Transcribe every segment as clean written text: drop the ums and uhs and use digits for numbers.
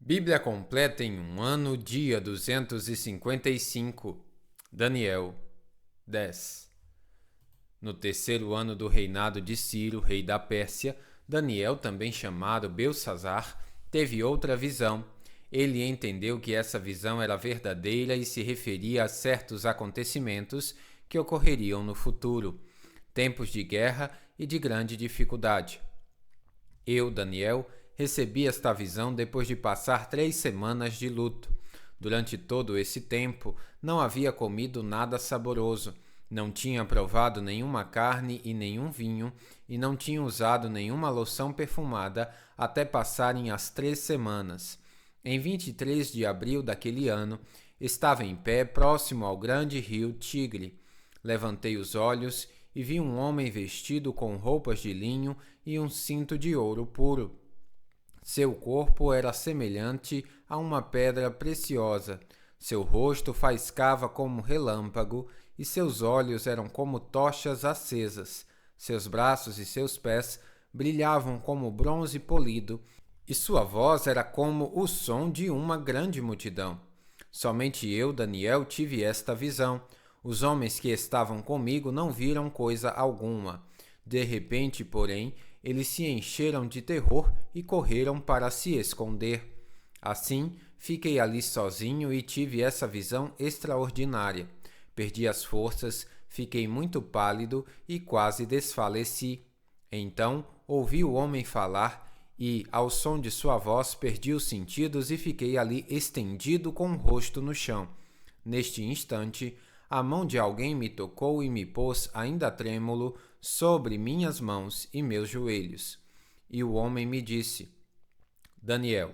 Bíblia completa em um ano, dia 255. Daniel 10. No terceiro ano do reinado de Ciro, rei da Pérsia, Daniel, também chamado Beltsazar, teve outra visão. Ele entendeu que essa visão era verdadeira e se referia a certos acontecimentos que ocorreriam no futuro, tempos de guerra e de grande dificuldade. Eu, Daniel, recebi esta visão depois de passar 3 semanas de luto. Durante todo esse tempo, não havia comido nada saboroso, não tinha provado nenhuma carne e nenhum vinho, e não tinha usado nenhuma loção perfumada até passarem as 3 semanas. Em 23 de abril daquele ano, estava em pé próximo ao grande rio Tigre. Levantei os olhos e vi um homem vestido com roupas de linho e um cinto de ouro puro. Seu corpo era semelhante a uma pedra preciosa, seu rosto faiscava como relâmpago e seus olhos eram como tochas acesas. Seus braços e seus pés brilhavam como bronze polido e sua voz era como o som de uma grande multidão. Somente eu, Daniel, tive esta visão. Os homens que estavam comigo não viram coisa alguma. De repente, porém, eles se encheram de terror e correram para se esconder. Assim, fiquei ali sozinho e tive essa visão extraordinária. Perdi as forças, fiquei muito pálido e quase desfaleci. Então, ouvi o homem falar e, ao som de sua voz, perdi os sentidos e fiquei ali estendido com o rosto no chão. Neste instante, a mão de alguém me tocou e me pôs, ainda trêmulo, sobre minhas mãos e meus joelhos. E o homem me disse: Daniel,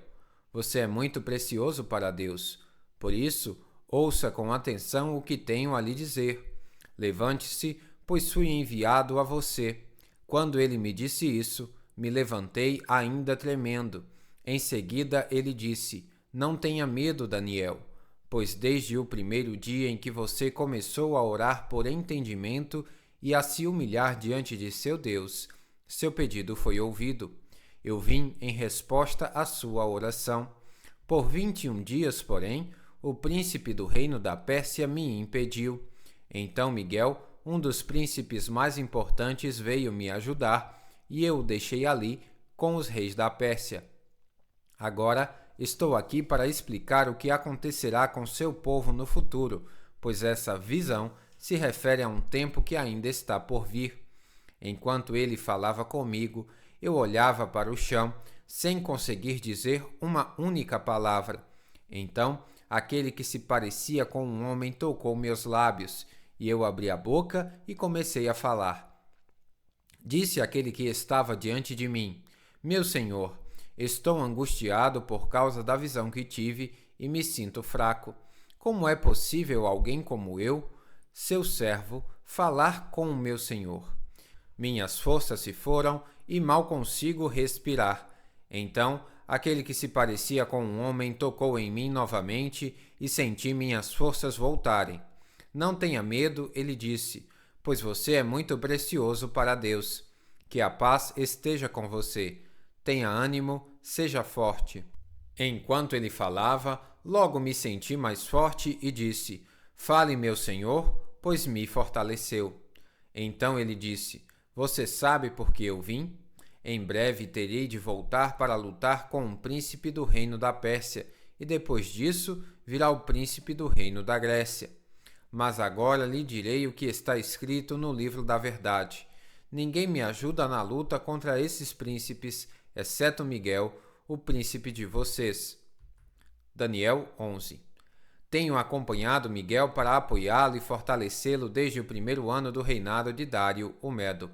você é muito precioso para Deus. Por isso, ouça com atenção o que tenho a lhe dizer. Levante-se, pois fui enviado a você. Quando ele me disse isso, me levantei ainda tremendo. Em seguida ele disse: Não tenha medo, Daniel, pois desde o primeiro dia em que você começou a orar por entendimento e a se humilhar diante de seu Deus, seu pedido foi ouvido. Eu vim em resposta à sua oração. Por 21 dias, porém, o príncipe do reino da Pérsia me impediu. Então Miguel, um dos príncipes mais importantes, veio me ajudar, e eu o deixei ali com os reis da Pérsia. Agora estou aqui para explicar o que acontecerá com seu povo no futuro, pois essa visão se refere a um tempo que ainda está por vir. Enquanto ele falava comigo, eu olhava para o chão, sem conseguir dizer uma única palavra. Então, aquele que se parecia com um homem tocou meus lábios, e eu abri a boca e comecei a falar. Disse aquele que estava diante de mim: Meu senhor, estou angustiado por causa da visão que tive e me sinto fraco. Como é possível alguém como eu, seu servo, falar com o meu senhor? Minhas forças se foram e mal consigo respirar. Então, aquele que se parecia com um homem tocou em mim novamente e senti minhas forças voltarem. Não tenha medo, ele disse, pois você é muito precioso para Deus. Que a paz esteja com você. Tenha ânimo, seja forte. Enquanto ele falava, logo me senti mais forte e disse: Fale, meu senhor, pois me fortaleceu. Então ele disse: Você sabe por que eu vim? Em breve terei de voltar para lutar com um príncipe do reino da Pérsia, e depois disso virá o príncipe do reino da Grécia. Mas agora lhe direi o que está escrito no livro da verdade. Ninguém me ajuda na luta contra esses príncipes, exceto Miguel, o príncipe de vocês. Daniel 11. Tenho acompanhado Miguel para apoiá-lo e fortalecê-lo desde o primeiro ano do reinado de Dário, o Medo.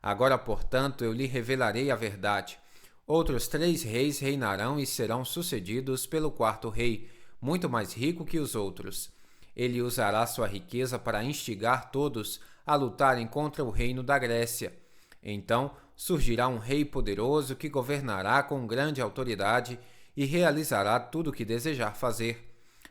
Agora, portanto, eu lhe revelarei a verdade. Outros 3 reis reinarão e serão sucedidos pelo 4º rei, muito mais rico que os outros. Ele usará sua riqueza para instigar todos a lutarem contra o reino da Grécia. Então surgirá um rei poderoso que governará com grande autoridade e realizará tudo o que desejar fazer.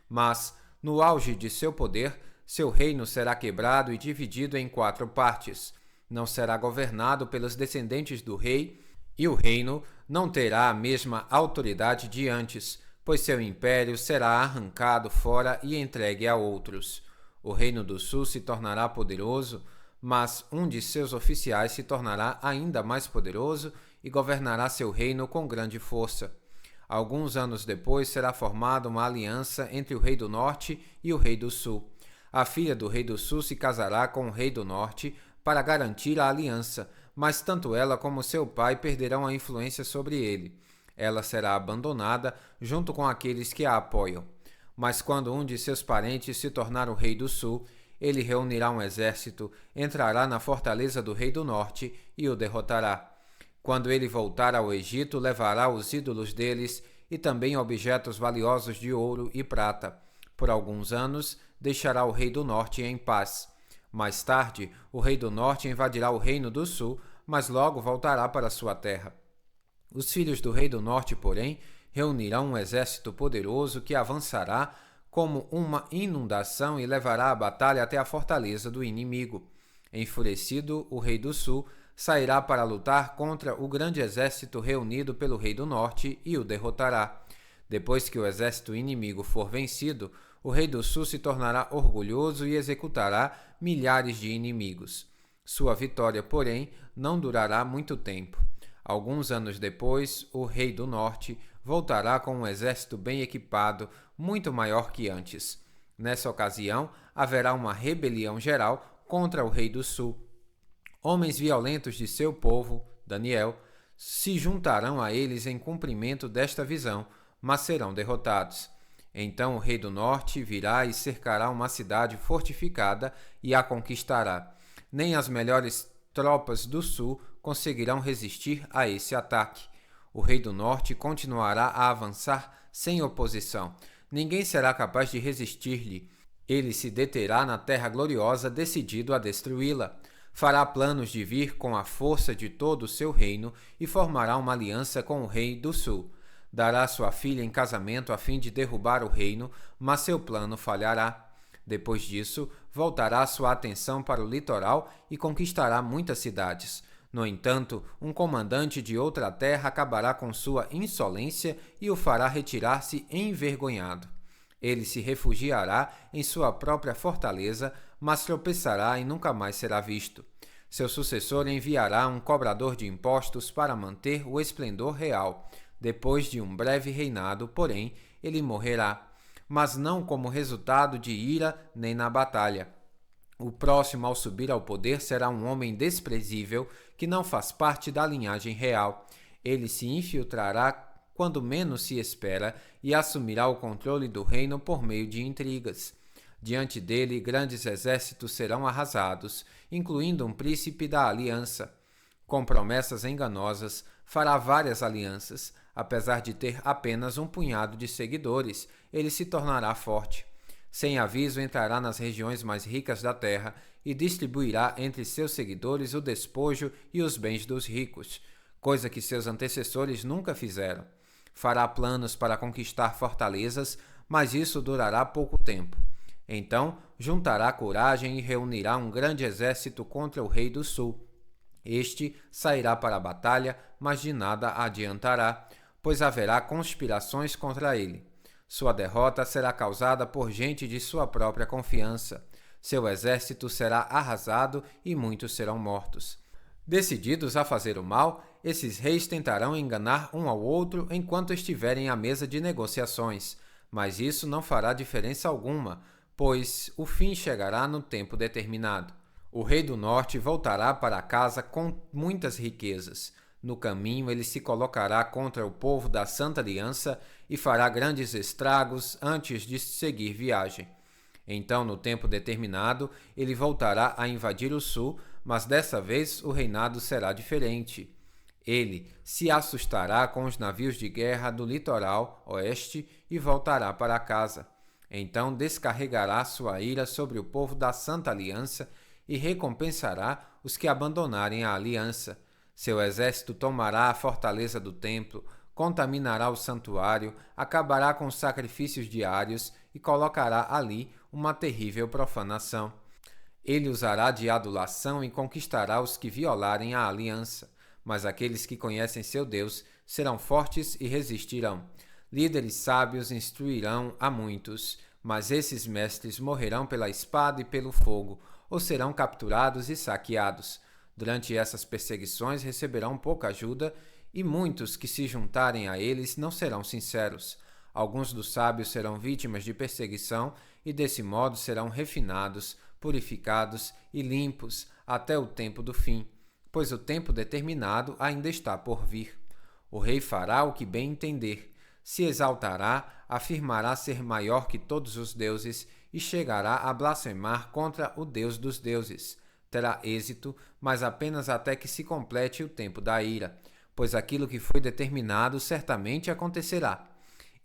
Mas, no auge de seu poder, seu reino será quebrado e dividido em 4 partes. Não será governado pelos descendentes do rei, e o reino não terá a mesma autoridade de antes, pois seu império será arrancado fora e entregue a outros. O reino do sul se tornará poderoso, mas um de seus oficiais se tornará ainda mais poderoso e governará seu reino com grande força. Alguns anos depois será formada uma aliança entre o rei do norte e o rei do sul. A filha do rei do sul se casará com o rei do norte para garantir a aliança, mas tanto ela como seu pai perderão a influência sobre ele. Ela será abandonada junto com aqueles que a apoiam. Mas quando um de seus parentes se tornar o rei do sul, ele reunirá um exército, entrará na fortaleza do rei do norte e o derrotará. Quando ele voltar ao Egito, levará os ídolos deles e também objetos valiosos de ouro e prata. Por alguns anos, deixará o rei do norte em paz. Mais tarde, o rei do norte invadirá o reino do sul, mas logo voltará para sua terra. Os filhos do rei do norte, porém, reunirão um exército poderoso que avançará como uma inundação e levará a batalha até a fortaleza do inimigo. Enfurecido, o rei do sul sairá para lutar contra o grande exército reunido pelo rei do norte e o derrotará. Depois que o exército inimigo for vencido, o rei do sul se tornará orgulhoso e executará milhares de inimigos. Sua vitória, porém, não durará muito tempo. Alguns anos depois, o rei do norte voltará com um exército bem equipado, muito maior que antes. Nessa ocasião, haverá uma rebelião geral contra o rei do sul. Homens violentos de seu povo, Daniel, se juntarão a eles em cumprimento desta visão, mas serão derrotados. Então o rei do norte virá e cercará uma cidade fortificada e a conquistará. Nem as melhores tropas do sul conseguirão resistir a esse ataque. O rei do norte continuará a avançar sem oposição. Ninguém será capaz de resistir-lhe. Ele se deterá na terra gloriosa, decidido a destruí-la. Fará planos de vir com a força de todo o seu reino e formará uma aliança com o rei do sul. Dará sua filha em casamento a fim de derrubar o reino, mas seu plano falhará. Depois disso, voltará sua atenção para o litoral e conquistará muitas cidades. No entanto, um comandante de outra terra acabará com sua insolência e o fará retirar-se envergonhado. Ele se refugiará em sua própria fortaleza, mas tropeçará e nunca mais será visto. Seu sucessor enviará um cobrador de impostos para manter o esplendor real. Depois de um breve reinado, porém, ele morrerá, mas não como resultado de ira nem na batalha. O próximo ao subir ao poder será um homem desprezível que não faz parte da linhagem real. Ele se infiltrará quando menos se espera e assumirá o controle do reino por meio de intrigas. Diante dele, grandes exércitos serão arrasados, incluindo um príncipe da aliança. Com promessas enganosas, fará várias alianças. Apesar de ter apenas um punhado de seguidores, ele se tornará forte. Sem aviso, entrará nas regiões mais ricas da terra e distribuirá entre seus seguidores o despojo e os bens dos ricos, coisa que seus antecessores nunca fizeram. Fará planos para conquistar fortalezas, mas isso durará pouco tempo. Então, juntará coragem e reunirá um grande exército contra o rei do sul. Este sairá para a batalha, mas de nada adiantará, pois haverá conspirações contra ele. Sua derrota será causada por gente de sua própria confiança. Seu exército será arrasado e muitos serão mortos. Decididos a fazer o mal, esses reis tentarão enganar um ao outro enquanto estiverem à mesa de negociações, mas isso não fará diferença alguma, pois o fim chegará no tempo determinado. O rei do norte voltará para casa com muitas riquezas. No caminho, ele se colocará contra o povo da Santa Aliança e fará grandes estragos antes de seguir viagem. Então, no tempo determinado, ele voltará a invadir o sul, mas dessa vez o reinado será diferente. Ele se assustará com os navios de guerra do litoral oeste e voltará para casa. Então descarregará sua ira sobre o povo da Santa Aliança e recompensará os que abandonarem a aliança. Seu exército tomará a fortaleza do templo, contaminará o santuário, acabará com os sacrifícios diários e colocará ali uma terrível profanação. Ele usará de adulação e conquistará os que violarem a aliança, mas aqueles que conhecem seu Deus serão fortes e resistirão. Líderes sábios instruirão a muitos, mas esses mestres morrerão pela espada e pelo fogo, ou serão capturados e saqueados. Durante essas perseguições receberão pouca ajuda, e muitos que se juntarem a eles não serão sinceros. Alguns dos sábios serão vítimas de perseguição e desse modo serão refinados, purificados e limpos até o tempo do fim, pois o tempo determinado ainda está por vir. O rei fará o que bem entender, se exaltará, afirmará ser maior que todos os deuses e chegará a blasfemar contra o Deus dos deuses. Terá êxito, mas apenas até que se complete o tempo da ira, pois aquilo que foi determinado certamente acontecerá.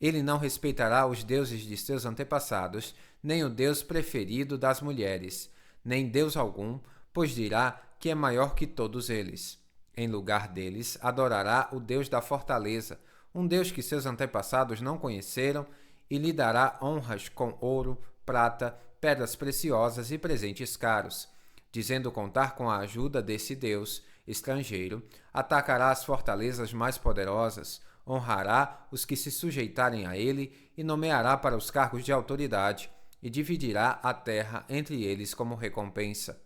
Ele não respeitará os deuses de seus antepassados, nem o Deus preferido das mulheres, nem Deus algum, pois dirá que é maior que todos eles. Em lugar deles, adorará o Deus da fortaleza, um Deus que seus antepassados não conheceram, e lhe dará honras com ouro, prata, pedras preciosas e presentes caros. Dizendo contar com a ajuda desse Deus estrangeiro, atacará as fortalezas mais poderosas, honrará os que se sujeitarem a ele e nomeará para os cargos de autoridade, e dividirá a terra entre eles como recompensa.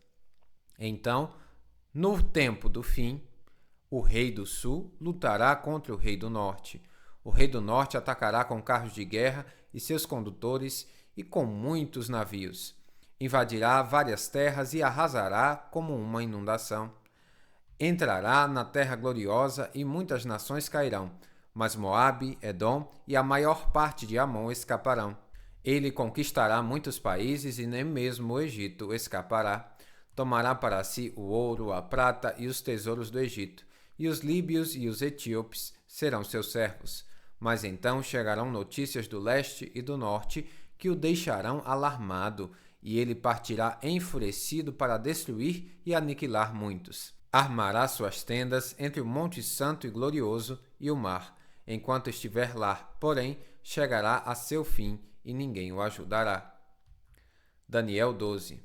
Então, no tempo do fim, o rei do sul lutará contra o rei do norte. O rei do norte atacará com carros de guerra e seus condutores e com muitos navios. Invadirá várias terras e arrasará como uma inundação. Entrará na terra gloriosa e muitas nações cairão, mas Moabe, Edom e a maior parte de Amon escaparão. Ele conquistará muitos países e nem mesmo o Egito escapará. Tomará para si o ouro, a prata e os tesouros do Egito, e os líbios e os etíopes serão seus servos. Mas então chegarão notícias do leste e do norte que o deixarão alarmado, e ele partirá enfurecido para destruir e aniquilar muitos. Armará suas tendas entre o Monte Santo e Glorioso e o mar. Enquanto estiver lá, porém, chegará a seu fim e ninguém o ajudará. Daniel 12.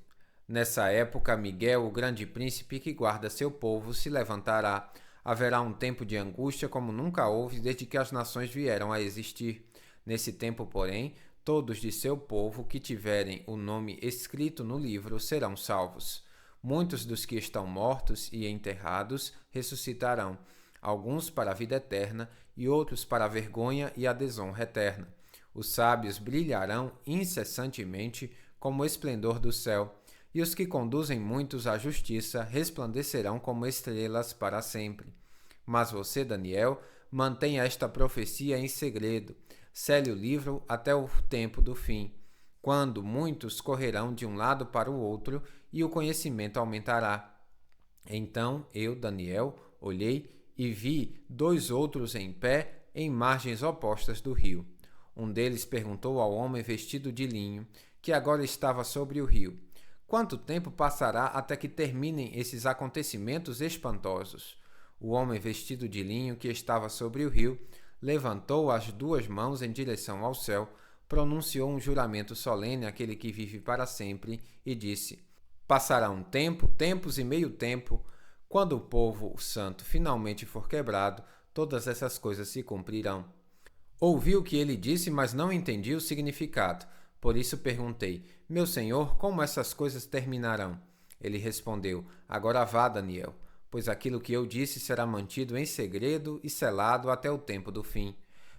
Nessa época, Miguel, o grande príncipe que guarda seu povo, se levantará. Haverá um tempo de angústia como nunca houve desde que as nações vieram a existir. Nesse tempo, porém, todos de seu povo que tiverem o nome escrito no livro serão salvos. Muitos dos que estão mortos e enterrados ressuscitarão, alguns para a vida eterna e outros para a vergonha e a desonra eterna. Os sábios brilharão incessantemente como o esplendor do céu, e os que conduzem muitos à justiça resplandecerão como estrelas para sempre. Mas você, Daniel, mantenha esta profecia em segredo, cele o livro até o tempo do fim, quando muitos correrão de um lado para o outro e o conhecimento aumentará. Então eu, Daniel, olhei e vi 2 outros em pé em margens opostas do rio. Um deles perguntou ao homem vestido de linho, que agora estava sobre o rio: quanto tempo passará até que terminem esses acontecimentos espantosos? O homem vestido de linho, que estava sobre o rio, levantou as 2 mãos em direção ao céu, pronunciou um juramento solene àquele que vive para sempre e disse: passará um tempo, tempos e meio tempo. Quando o povo santo finalmente for quebrado, todas essas coisas se cumprirão. Ouvi o que ele disse, mas não entendi o significado. Por isso perguntei: meu senhor, como essas coisas terminarão? Ele respondeu: agora vá, Daniel, pois aquilo que eu disse será mantido em segredo e selado até o tempo do fim.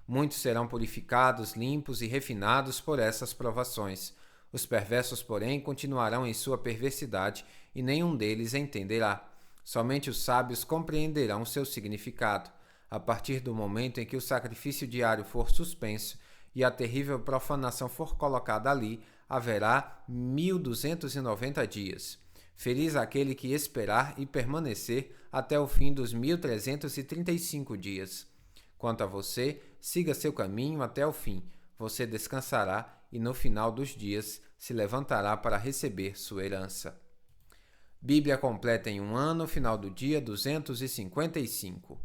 Muitos serão purificados, limpos e refinados por essas provações. Os perversos, porém, continuarão em sua perversidade e nenhum deles entenderá. Somente os sábios compreenderão seu significado. A partir do momento em que o sacrifício diário for suspenso e a terrível profanação for colocada ali, haverá 1290 dias. Feliz aquele que esperar e permanecer até o fim dos 1335 dias. Quanto a você, siga seu caminho até o fim. Você descansará e no final dos dias se levantará para receber sua herança. Bíblia completa em um ano, final do dia 255.